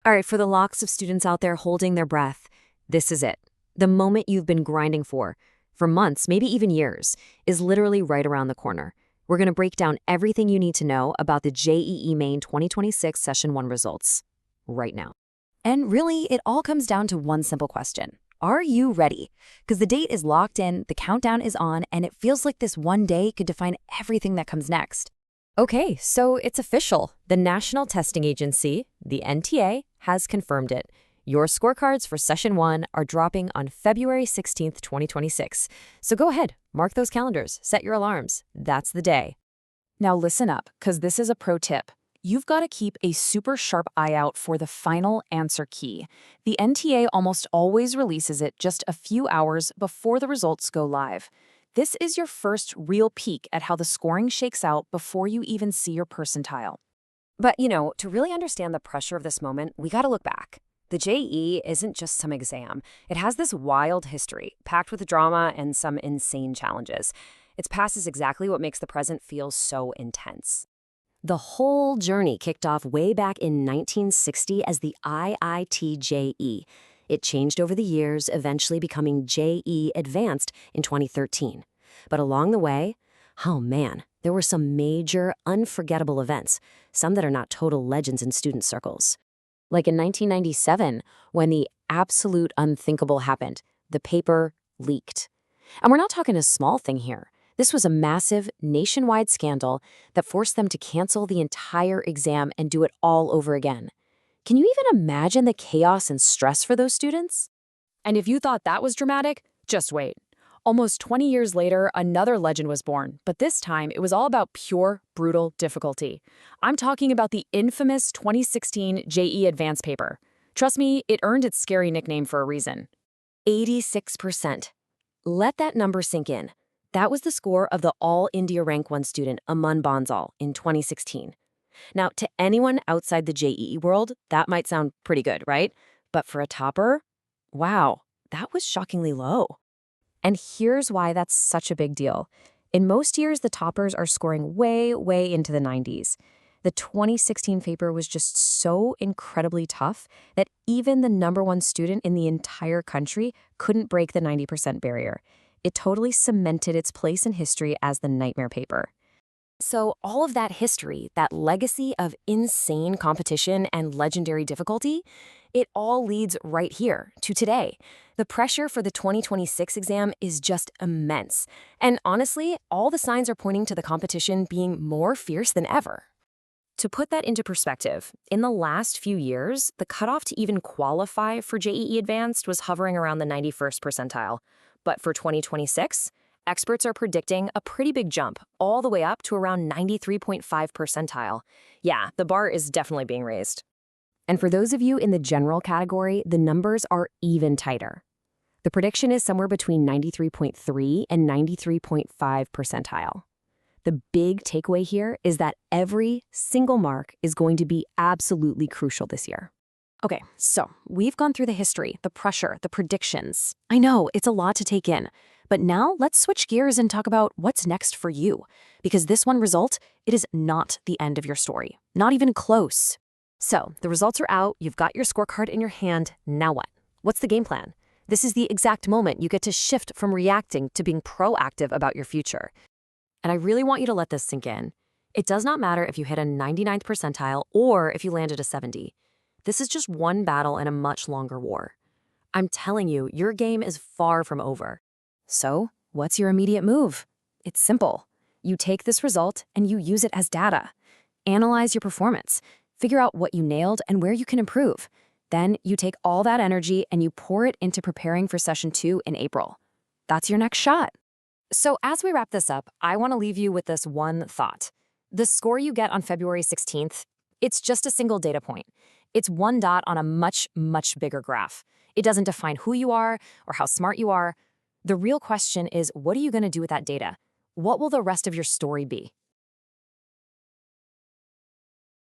All right, for the lots of students out there holding their breath, this is it. The moment you've been grinding for months, maybe even years, is literally right around the corner. We're going to break down everything you need to know about the JEE Main 2026 Session 1 results right now. And really, it all comes down to one simple question. Are you ready? Because the date is locked in, the countdown is on, and it feels like this one day could define everything that comes next. Okay, so it's official. The National Testing Agency, the NTA, has confirmed it. Your scorecards for Session 1 are dropping on February 16th, 2026. So go ahead, mark those calendars, set your alarms. That's the day. Now listen up, because this is a pro tip. You've got to keep a super sharp eye out for the final answer key. The NTA almost always releases it just a few hours before the results go live. This is your first real peek at how the scoring shakes out before you even see your percentile. But, to really understand the pressure of this moment, we got to look back. The JEE isn't just some exam. It has this wild history, packed with drama and some insane challenges. Its past is exactly what makes the present feel so intense. The whole journey kicked off way back in 1960 as the IIT-JEE. It changed over the years, eventually becoming JEE Advanced in 2013. But along the way, oh man, there were some major, unforgettable events, some that are not total legends in student circles. Like in 1997, when the absolute unthinkable happened, the paper leaked. And we're not talking a small thing here. This was a massive, nationwide scandal that forced them to cancel the entire exam and do it all over again. Can you even imagine the chaos and stress for those students? And if you thought that was dramatic, just wait. Almost 20 years later, another legend was born, but this time it was all about pure, brutal difficulty. I'm talking about the infamous 2016 JEE Advanced paper. Trust me, it earned its scary nickname for a reason. 86%. Let that number sink in. That was the score of the All-India Rank 1 student Aman Bansal in 2016. Now, to anyone outside the JEE world, that might sound pretty good, right? But for a topper, wow, that was shockingly low. And here's why that's such a big deal. In most years, the toppers are scoring way, way into the 90s. The 2016 paper was just so incredibly tough that even the #1 student in the entire country couldn't break the 90% barrier. It totally cemented its place in history as the nightmare paper. So all of that history, that legacy of insane competition and legendary difficulty, it all leads right here to today. The pressure for the 2026 exam is just immense. And honestly, all the signs are pointing to the competition being more fierce than ever. To put that into perspective, in the last few years, the cutoff to even qualify for JEE Advanced was hovering around the 91st percentile. But for 2026, experts are predicting a pretty big jump, all the way up to around 93.5 percentile. Yeah, the bar is definitely being raised. And for those of you in the general category, the numbers are even tighter. The prediction is somewhere between 93.3 and 93.5 percentile. The big takeaway here is that every single mark is going to be absolutely crucial this year. Okay, so we've gone through the history, the pressure, the predictions. I know, it's a lot to take in. But now let's switch gears and talk about what's next for you. Because this one result, it is not the end of your story. Not even close. So the results are out, you've got your scorecard in your hand, now what? What's the game plan? This is the exact moment you get to shift from reacting to being proactive about your future. And I really want you to let this sink in. It does not matter if you hit a 99th percentile or if you landed a 70. This is just one battle in a much longer war. I'm telling you, your game is far from over. So, what's your immediate move? It's simple. You take this result and you use it as data. Analyze your performance. Figure out what you nailed and where you can improve. Then you take all that energy and you pour it into preparing for Session 2 in April. That's your next shot. So as we wrap this up, I want to leave you with this one thought. The score you get on February 16th, it's just a single data point. It's one dot on a much, much bigger graph. It doesn't define who you are or how smart you are. The real question is, what are you going to do with that data? What will the rest of your story be?